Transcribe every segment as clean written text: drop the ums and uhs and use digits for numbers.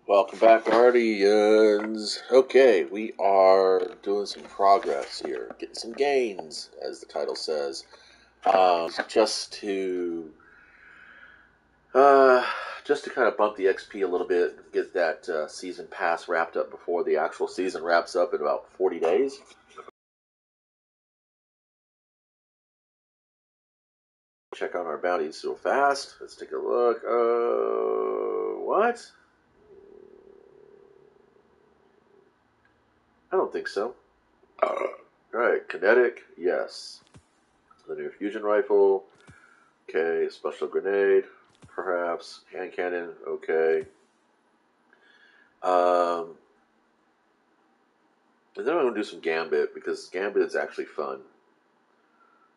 Welcome back, Guardians. Okay, we are doing some progress here, getting some gains, as the title says. Just to uh, just to kind of bump the XP a little bit, get that season pass wrapped up before the actual season wraps up in about 40 days. Check out our bounties so fast. Let's take a look. What? I don't think so. Alright, kinetic, yes. Linear fusion rifle, okay. Special grenade, perhaps. Hand cannon, okay. Um, and then I'm going to do some Gambit, because Gambit is actually fun.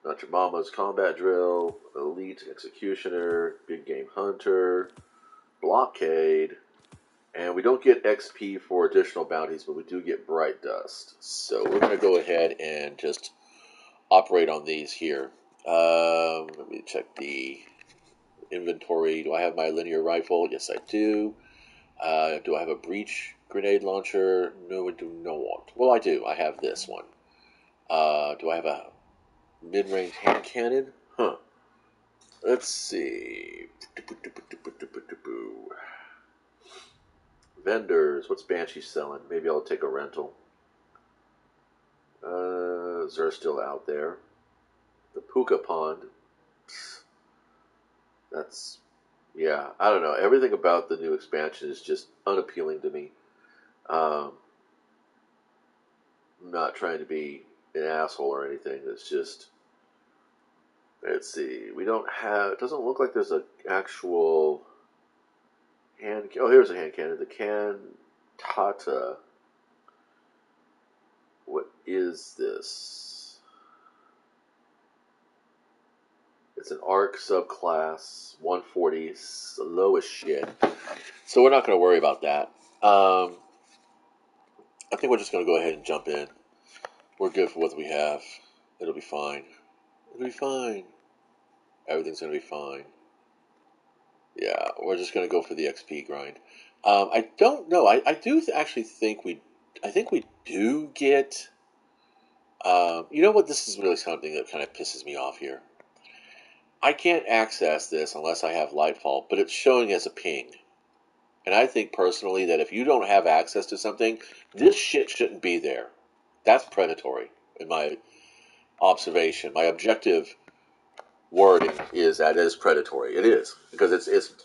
Not Your Mama's Combat Drill, Elite Executioner, Big Game Hunter, Blockade, and we don't get XP for additional bounties, but we do get Bright Dust. So we're going to go ahead and just operate on these here. Let me check the inventory. Do I have my linear rifle? Yes, I do. Do I have a breach grenade launcher? No, I do not. Well, I do. I have this one. Do I have a mid-range hand cannon? Huh. Let's see. Vendors. What's Banshee selling? Maybe I'll take a rental. Zer's still out there. The Puka Pond. That's... Yeah, I don't know. Everything about the new expansion is just unappealing to me. I'm not trying to be an asshole or anything. It's just... Let's see. We don't have... It doesn't look like there's an actual... hand... Oh, here's a hand cannon. The Cantata. What is this? It's an ARC subclass, 140, low as shit. So we're not going to worry about that. I think we're just going to go ahead and jump in. We're good for what we have. It'll be fine. It'll be fine. Everything's going to be fine. Yeah, we're just going to go for the XP grind. I don't know. I do actually think I think we do get... you know what? This is really something that kind of pisses me off here. I can't access this unless I have Lightfall, but it's showing as a ping. And I think personally that if you don't have access to something, this shit shouldn't be there. That's predatory, in my observation. My objective wording is that it is predatory. It is, because it's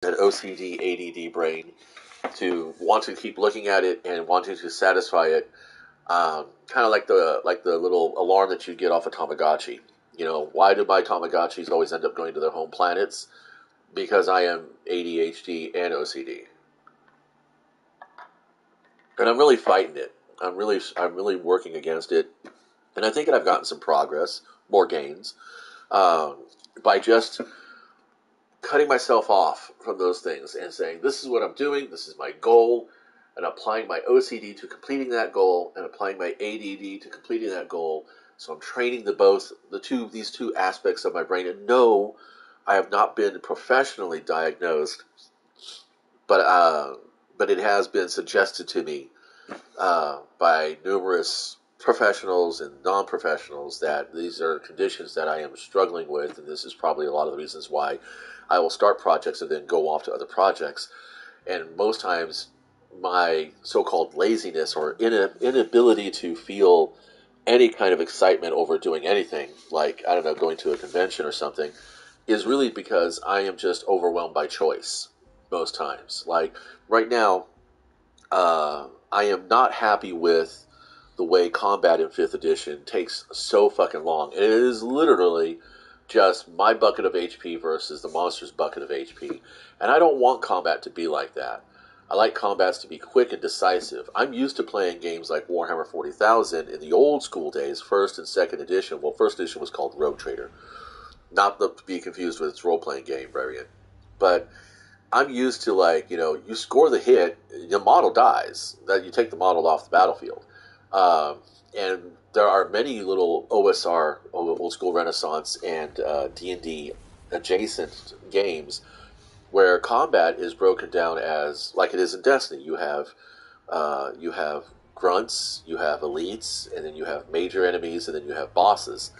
an OCD, ADD brain to want to keep looking at it and wanting to satisfy it. Kind of like the little alarm that you get off a Tamagotchi. You know, why do my Tamagotchis always end up going to their home planets? Because I am ADHD and OCD, and I'm really fighting it. I'm really working against it, and I think that I've gotten some progress, more gains, um, by just cutting myself off from those things and saying, this is what I'm doing, this is my goal, and applying my OCD to completing that goal, and applying my ADD to completing that goal. So I'm training these two aspects of my brain. And no, I have not been professionally diagnosed, but it has been suggested to me by numerous professionals and non-professionals that these are conditions that I am struggling with, and this is probably a lot of the reasons why I will start projects and then go off to other projects. And most times, my so-called laziness or inability to feel any kind of excitement over doing anything, like, I don't know, going to a convention or something, is really because I am just overwhelmed by choice most times. Like, right now, I am not happy with the way combat in 5th edition takes so fucking long. And it is literally just my bucket of HP versus the monster's bucket of HP. And I don't want combat to be like that. I like combats to be quick and decisive. I'm used to playing games like Warhammer 40,000 in the old school days, 1st and 2nd edition. Well, 1st edition was called Rogue Trader. Not to be confused with its role-playing game variant. But I'm used to, like, you score the hit, the model dies. That you take the model off the battlefield. And there are many little OSR, Old School Renaissance, and D&D adjacent games where combat is broken down as like it is in Destiny. You have grunts, you have elites, and then you have major enemies, and then you have bosses.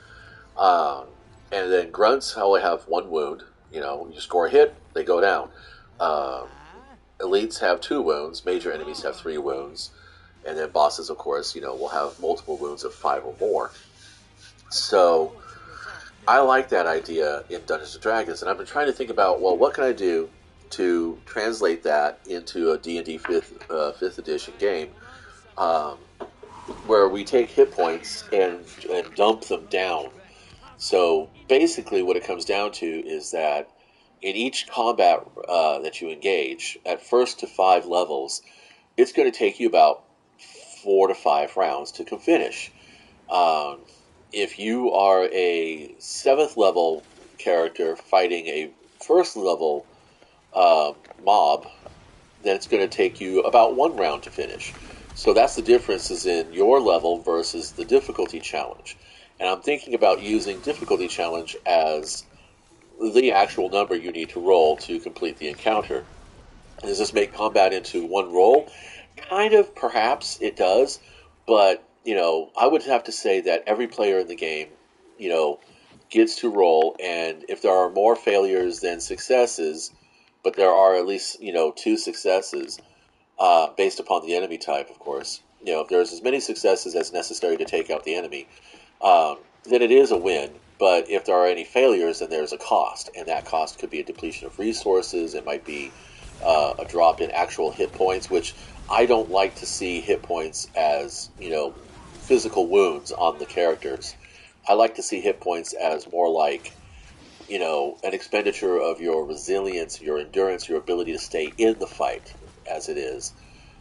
Um, and then grunts only have one wound. You know, you score a hit, they go down. Um, elites have two wounds. Major enemies have three wounds, and then bosses, of course, will have multiple wounds of five or more. So I like that idea in Dungeons and Dragons, and I've been trying to think about, well, what can I do to translate that into a D&D fifth edition game, um, where we take hit points and dump them down. So basically, what it comes down to is that in each combat that you engage, at first to 5 levels, it's going to take you about 4 to 5 rounds to finish. Um, if you are a 7th level character fighting a 1st level mob, then it's going to take you about 1 round to finish. So that's the difference is in your level versus the difficulty challenge. And I'm thinking about using difficulty challenge as the actual number you need to roll to complete the encounter. Does this make combat into one roll? Kind of, perhaps it does, but I would have to say that every player in the game, gets to roll, and if there are more failures than successes, but there are at least 2 successes, based upon the enemy type, of course. If there's as many successes as necessary to take out the enemy, then it is a win. But if there are any failures, then there's a cost, and that cost could be a depletion of resources. It might be a drop in actual hit points, which I don't like to see hit points as physical wounds on the characters. I like to see hit points as more like an expenditure of your resilience, your endurance, your ability to stay in the fight as it is.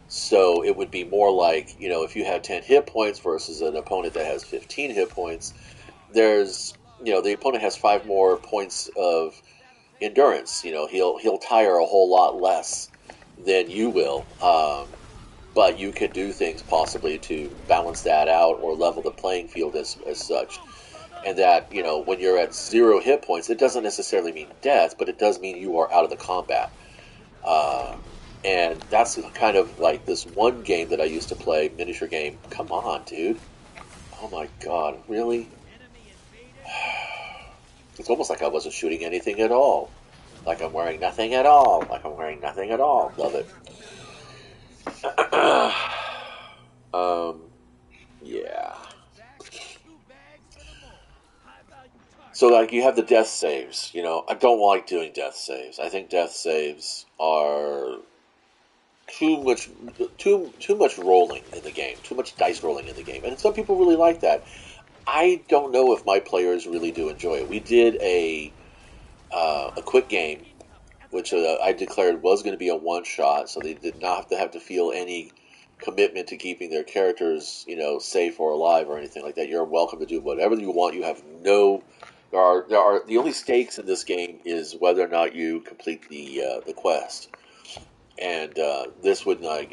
So it would be more like, if you have 10 hit points versus an opponent that has 15 hit points, there's, the opponent has 5 more points of endurance. He'll tire a whole lot less than you will. But you can do things possibly to balance that out or level the playing field as such. And that, when you're at 0 hit points, it doesn't necessarily mean death, but it does mean you are out of the combat. And that's kind of like this one game that I used to play, miniature game. Come on, dude. Oh my god, really? It's almost like I wasn't shooting anything at all. Like I'm wearing nothing at all. Like I'm wearing nothing at all. Love it. Yeah. So, like, you have the death saves. I don't like doing death saves. I think death saves are too much rolling in the game, too much dice rolling in the game, and some people really like that. I don't know if my players really do enjoy it. We did a quick game, which I declared was going to be a one shot, so they did not have to feel any commitment to keeping their characters, safe or alive or anything like that. You're welcome to do whatever you want. You have no. There are the only stakes in this game is whether or not you complete the quest. And this would not,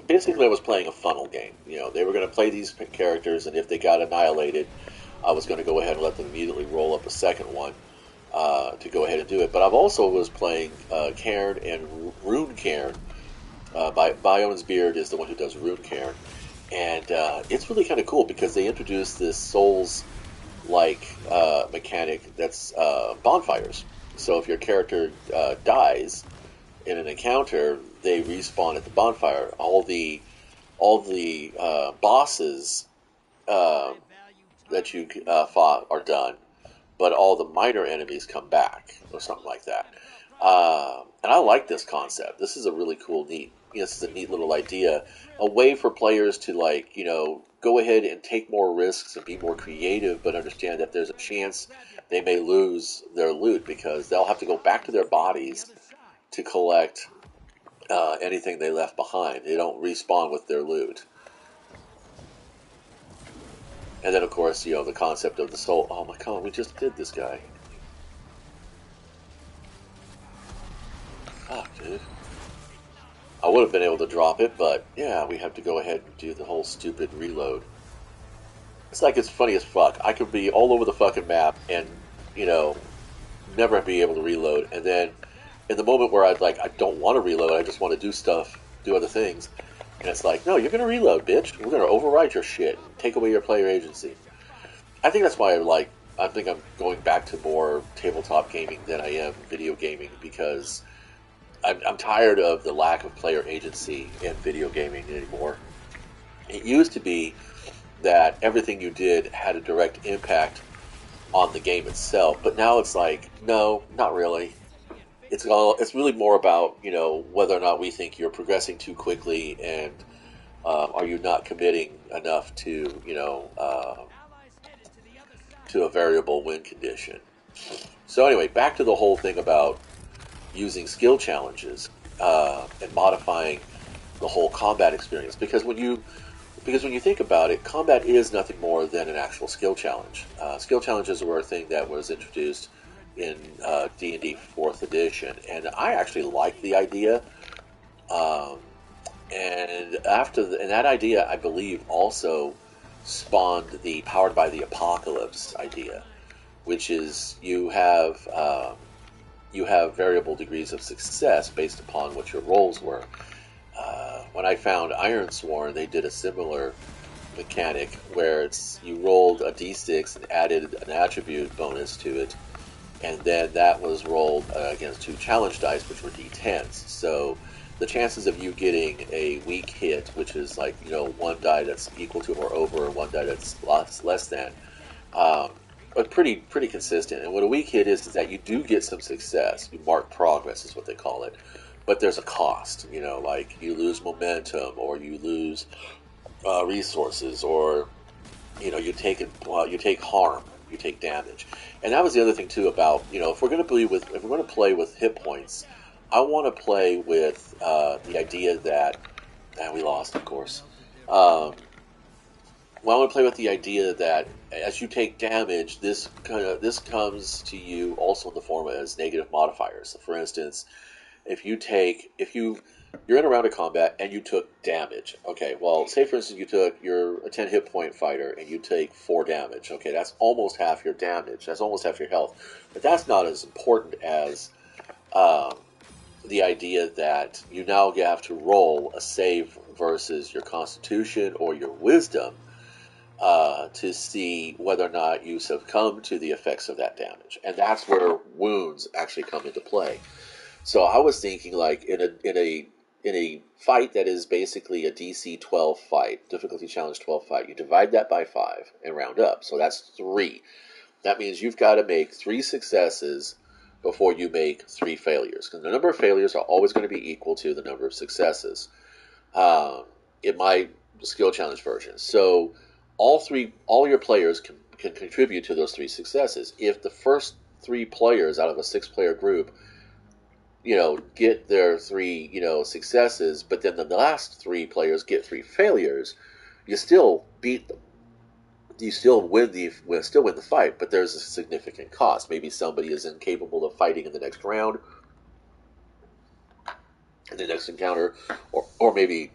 basically I was playing a funnel game. They were going to play these characters, and if they got annihilated, I was going to go ahead and let them immediately roll up a second one to go ahead and do it. But I've also was playing Cairn and Rune Cairn. Bion's Beard is the one who does Rune Cairn. And it's really kind of cool because they introduced this Souls-like mechanic that's bonfires. So if your character dies in an encounter, they respawn at the bonfire. All the bosses that you fought are done, but all the minor enemies come back, or something like that. And I like this concept. This is a really cool, this is a neat little idea, a way for players to go ahead and take more risks and be more creative, but understand that there's a chance they may lose their loot because they'll have to go back to their bodies to collect anything they left behind. They don't respawn with their loot. And then, of course, the concept of the soul. Oh my god, we just did this guy. Fuck, dude. I would have been able to drop it, but yeah, we have to go ahead and do the whole stupid reload. It's like it's funny as fuck. I could be all over the fucking map and, never be able to reload. And then in the moment where I don't want to reload, I just want to do stuff, do other things, and it's like, no, you're going to reload, bitch. We're going to override your shit and take away your player agency. I think that's why I think I'm going back to more tabletop gaming than I am video gaming, because I'm tired of the lack of player agency in video gaming anymore. It used to be that everything you did had a direct impact on the game itself, but now it's like, no, not really. It's really more about, whether or not we think you're progressing too quickly, and are you not committing enough to to a variable win condition. So anyway, back to the whole thing about using skill challenges and modifying the whole combat experience, because when you think about it, combat is nothing more than an actual skill challenge. Skill challenges were a thing that was introduced in D&D 4th edition, and I actually like the idea. Um, and that idea, I believe, also spawned the Powered by the Apocalypse idea, which is you have variable degrees of success based upon what your rolls were. When I found Ironsworn, they did a similar mechanic where you rolled a d6 and added an attribute bonus to it, and then that was rolled against two challenge dice, which were d10s. So the chances of you getting a weak hit, which is like, one die that's equal to or over, and one die that's less than, are pretty consistent. And what a weak hit is that you do get some success. You mark progress is what they call it. But there's a cost, like you lose momentum, or you lose resources, or you take harm, you take damage. And that was the other thing too about, if we're going to play with hit points, I want to play with the idea that, and we lost, of course. Well, I want to play with the idea that as you take damage, this comes to you also in the form as negative modifiers. So for instance, if you're in a round of combat and you took damage. Okay, well, say for instance you're a 10 hit point fighter and you take 4 damage. Okay, that's almost half your damage. That's almost half your health. But that's not as important as um, the idea that you now have to roll a save versus your Constitution or your Wisdom to see whether or not you succumb to the effects of that damage, and that's where wounds actually come into play. So I was thinking, like, in a fight that is basically a DC 12 fight, difficulty challenge 12 fight, you divide that by 5 and round up. So that's 3. That means you've got to make 3 successes before you make 3 failures, because the number of failures are always going to be equal to the number of successes in my skill challenge version. So all your players can contribute to those 3 successes. If the first 3 players out of a 6-player group get their 3, successes, but then the last 3 players get 3 failures, you still beat them. You still win the fight, but there's a significant cost. Maybe somebody is incapable of fighting in the next round, in the next encounter, or maybe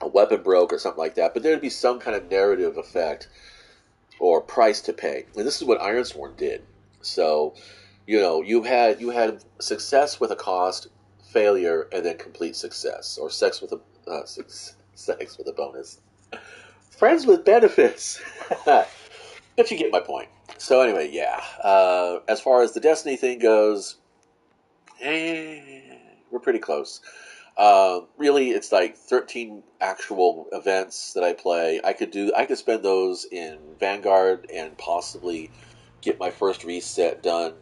a weapon broke or something like that. But there'd be some kind of narrative effect or price to pay, and this is what Ironsworn did. So you had success with a cost, failure, and then complete success, or sex with a bonus, friends with benefits. But you get my point. So anyway, yeah. As far as the Destiny thing goes, we're pretty close. Really, it's like 13 actual events that I play. I could spend those in Vanguard and possibly get my first reset done,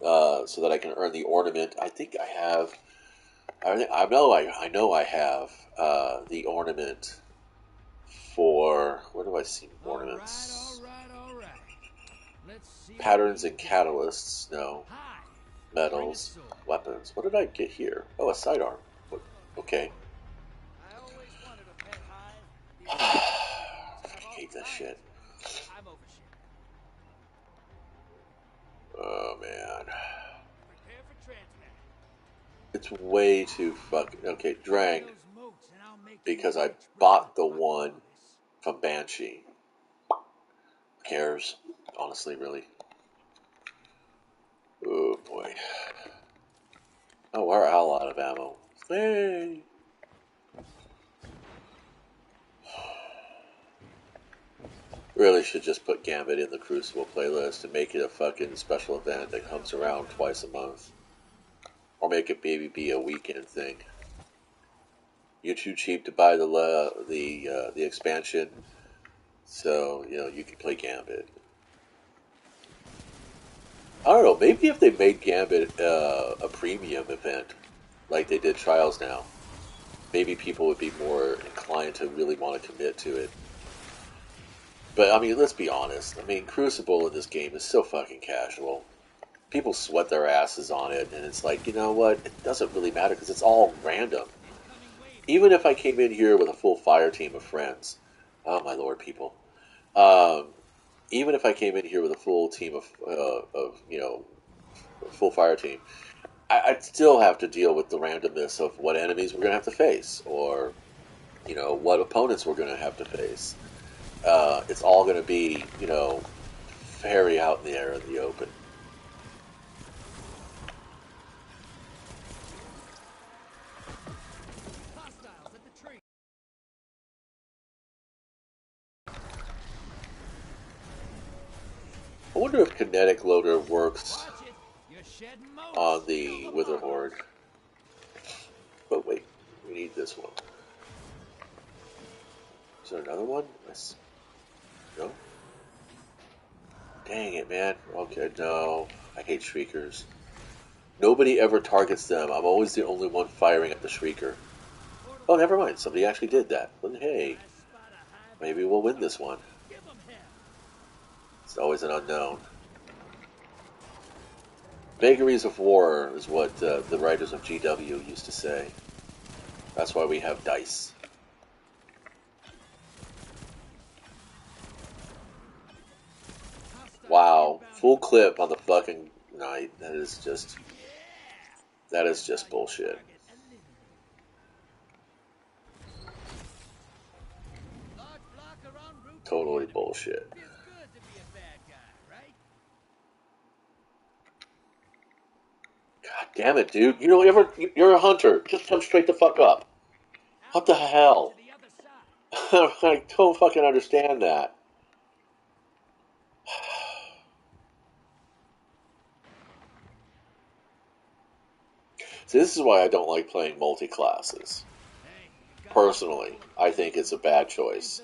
so that I can earn the ornament. I think I have. I know I have the ornament for. Where do I see ornaments? All right. Patterns and catalysts. No. Metals. Weapons. What did I get here? Oh, a sidearm. Okay. I hate this shit. Oh man. It's way too fucking. Okay, Drang. Because I bought the one from Banshee. Who cares? Honestly, really. Oh boy. of ammo. Hey! Really should just put Gambit in the Crucible playlist and make it a fucking special event that comes around twice a month. Or make it maybe be a weekend thing. You're too cheap to buy the expansion, so you can play Gambit. I don't know. Maybe if they made Gambit a premium event, like they did Trials now, maybe people would be more inclined to really want to commit to it. But I mean, let's be honest. I mean, Crucible in this game is so fucking casual. People sweat their asses on it, and it's like, you know what? It doesn't really matter because it's all random. Even if I came in here with a full fire team of friends, oh my lord, people. Even if I came in here with a full team of full fire team, I'd still have to deal with the randomness of what enemies we're going to have to face, or what opponents we're going to have to face. It's all going to be very out in the air in the open. I wonder if kinetic loader works on the Wither Horde. But wait, we need this one. Is there another one? No? Dang it, man. Okay, no. I hate Shriekers. Nobody ever targets them. I'm always the only one firing at the Shrieker. Oh, never mind. Somebody actually did that. But hey, maybe we'll win this one. It's always an unknown. Vagaries of war is what the writers of GW used to say. That's why we have dice. Wow, full clip on the fucking knight. That is just bullshit. Totally bullshit. God damn it, dude. You're a hunter. Just come straight the fuck up. What the hell? I don't fucking understand that. See, this is why I don't like playing multi-classes. Personally, I think it's a bad choice.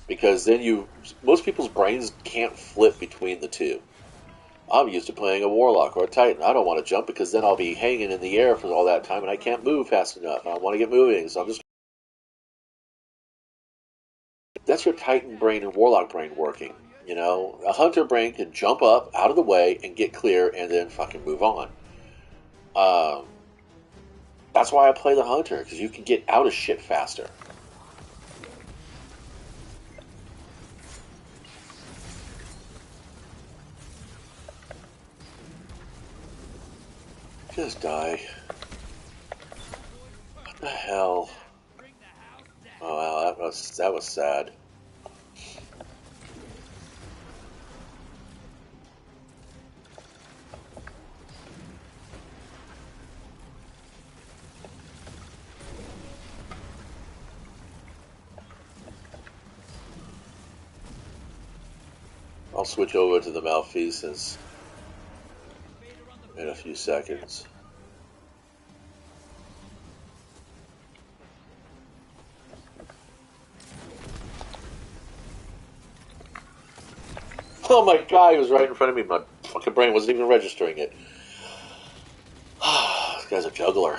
Because then most people's brains can't flip between the two. I'm used to playing a Warlock or a Titan. I don't want to jump because then I'll be hanging in the air for all that time and I can't move fast enough. I want to get moving, so I'm just... That's your Titan brain and Warlock brain working. A Hunter brain can jump up, out of the way, and get clear, and then fucking move on. That's why I play the Hunter, because you can get out of shit faster. Just die. What the hell? Oh wow, that was sad. I'll switch over to the Malfeasance in a few seconds. Oh my god, he was right in front of me. My fucking brain wasn't even registering it. This guy's a juggler.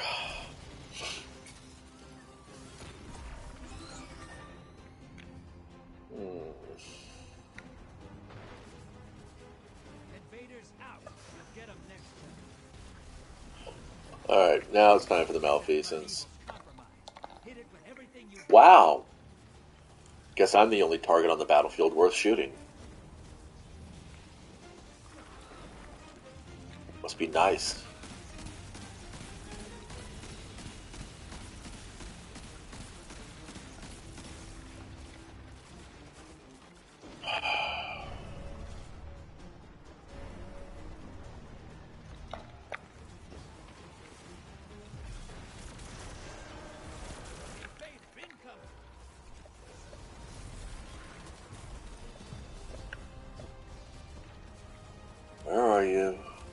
Alright, now it's time for the Malfeasance. Wow! Guess I'm the only target on the battlefield worth shooting. Must be nice.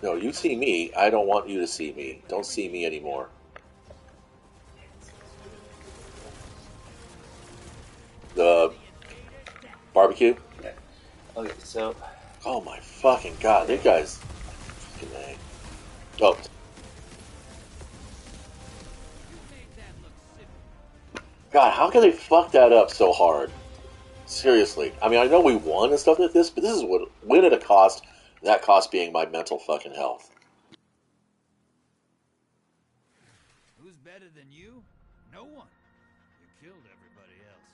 No, you see me. I don't want you to see me. Don't see me anymore. The barbecue? Yeah. Okay, so Oh my fucking god, these guys. Fucking A. Oh, God, how can they fuck that up so hard? Seriously. I mean, I know we won and stuff like this, but this is what win at a cost. That cost being my mental fucking health. Who's better than you? No one. You killed everybody else.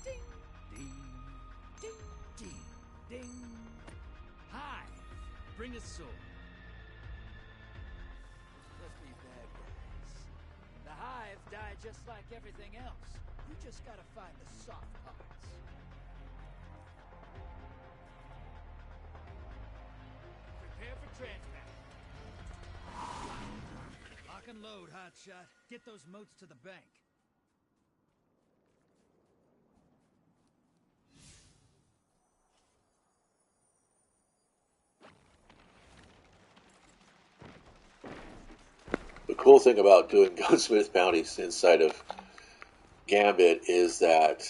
Ding, ding, ding, ding, ding. Hi, bring a sword. Must be bad guys. The Hive die just like everything else. You just gotta find the soft parts. Prepare for transmat. Lock and load, hotshot. Get those motes to the bank. The cool thing about doing gunsmith bounties inside of Gambit is that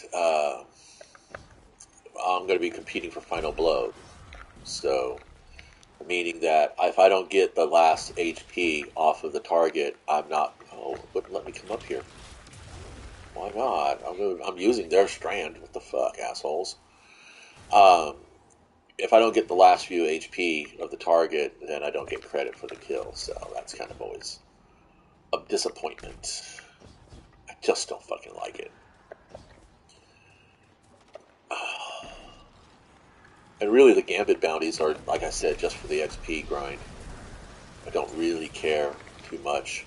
I'm going to be competing for final blow. So, meaning that if I don't get the last HP off of the target, I'm not. Oh, wouldn't let me come up here. Why not? I'm using their strand. What the fuck, assholes? Um, if I don't get the last few HP of the target, then I don't get credit for the kill. So that's kind of always a disappointment. I just don't fucking like it. And really, the Gambit bounties are, like I said, just for the XP grind. I don't really care too much.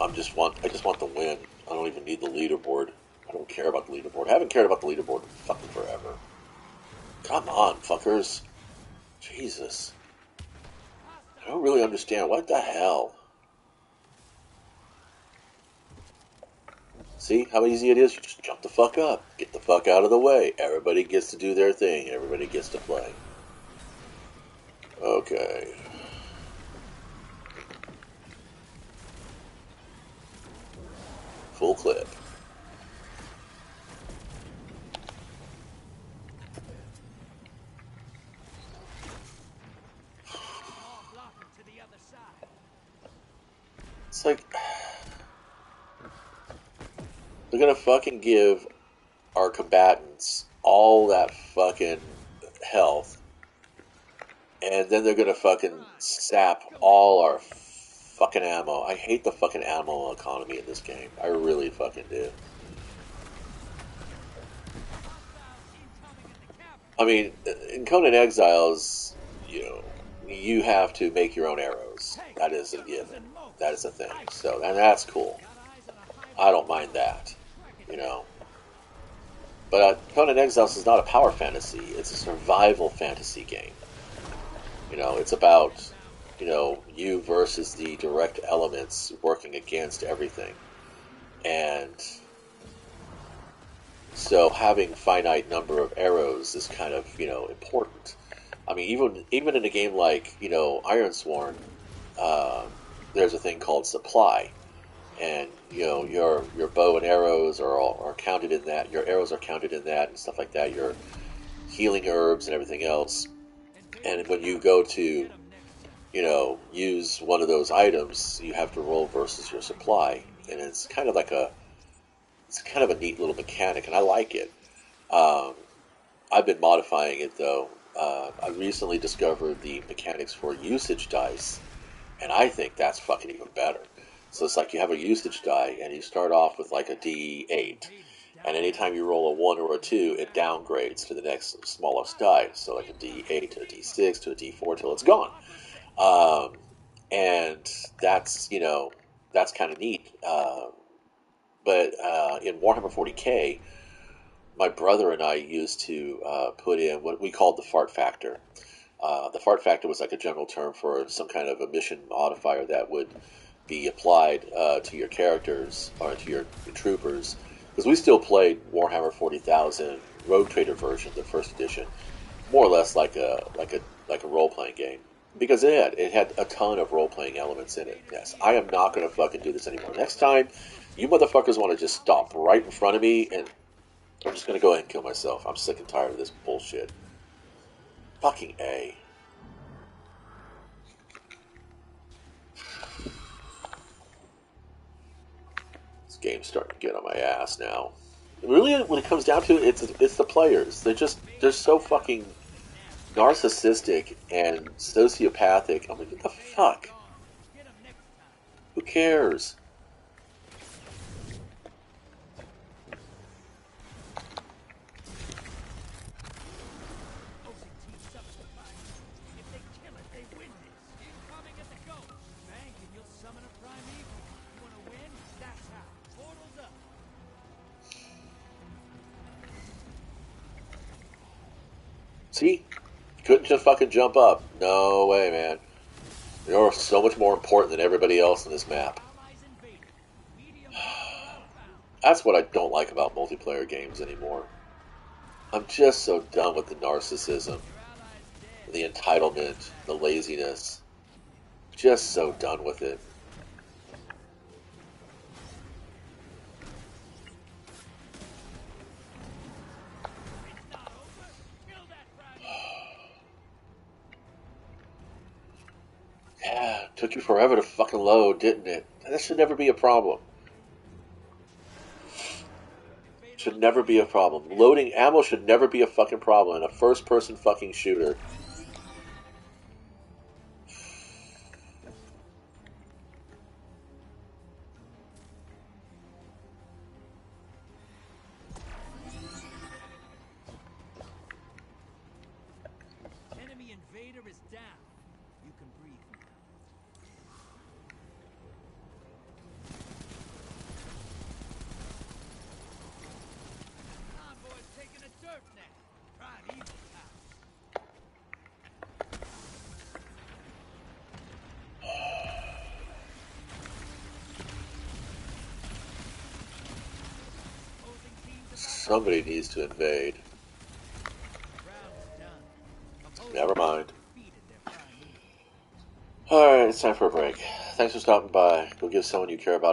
I just want the win. I don't even need the leaderboard. I don't care about the leaderboard. I haven't cared about the leaderboard in fucking forever. Come on, fuckers. Jesus. I don't really understand. What the hell? See how easy it is? You just jump the fuck up. Get the fuck out of the way. Everybody gets to do their thing. Everybody gets to play. Okay. Full clip. They're gonna fucking give our combatants all that fucking health, and then they're gonna fucking sap all our fucking ammo. I hate the fucking ammo economy in this game. I really fucking do. I mean, in Conan Exiles, you know, you have to make your own arrows. That is a given. That is a thing. So, and that's cool. I don't mind that, you know. But Conan Exiles is not a power fantasy. It's a survival fantasy game. You know, it's about, you know, you versus the direct elements working against everything. And so having finite number of arrows is kind of, you know, important. I mean, even in a game like, you know, Ironsworn, uh, there's a thing called supply, and you know your bow and arrows are counted in that. Your arrows are counted in that and stuff like that. Your healing herbs and everything else. And when you go to, you know, use one of those items, you have to roll versus your supply, and it's kind of a neat little mechanic, and I like it. Um, I've been modifying it though. I recently discovered the mechanics for usage dice, and I think that's fucking even better. So it's like you have a usage die, and you start off with like a D8, and anytime you roll a 1 or a 2, it downgrades to the next smallest die. So like a D8 to a D6 to a D4 till it's gone. Um, and that's, you know, that's kind of neat. But in Warhammer 40k, my brother and I used to put in what we called the fart factor. The fart factor was like a general term for some kind of emission modifier that would be applied to your characters or to your troopers. Because we still played Warhammer 40,000 Rogue Trader version, the first edition, more or less like a role playing game. Because it had a ton of role playing elements in it. Yes, I am not going to fucking do this anymore. Next time, you motherfuckers want to just stop right in front of me, and I'm just going to go ahead and kill myself. I'm sick and tired of this bullshit. Fucking A. This game's starting to get on my ass now. Really, when it comes down to it, it's the players. They're so fucking narcissistic and sociopathic. I'm like, what the fuck? Who cares? See? Couldn't just fucking jump up. No way, man. You're so much more important than everybody else in this map. That's what I don't like about multiplayer games anymore. I'm just so done with the narcissism, the entitlement, the laziness. Just so done with it. Yeah, it took you forever to fucking load, didn't it? That should never be a problem. Should never be a problem. Loading ammo should never be a fucking problem in a first-person fucking shooter. Enemy invader is down. You can breathe now. Convoy's taking a dirt nap. Prime Evil's house. Opposing teams about Somebody needs to invade. round is done. Opposing Never mind. defeated their prime evil. Alright, it's time for a break. Thanks for stopping by. Go give someone you care about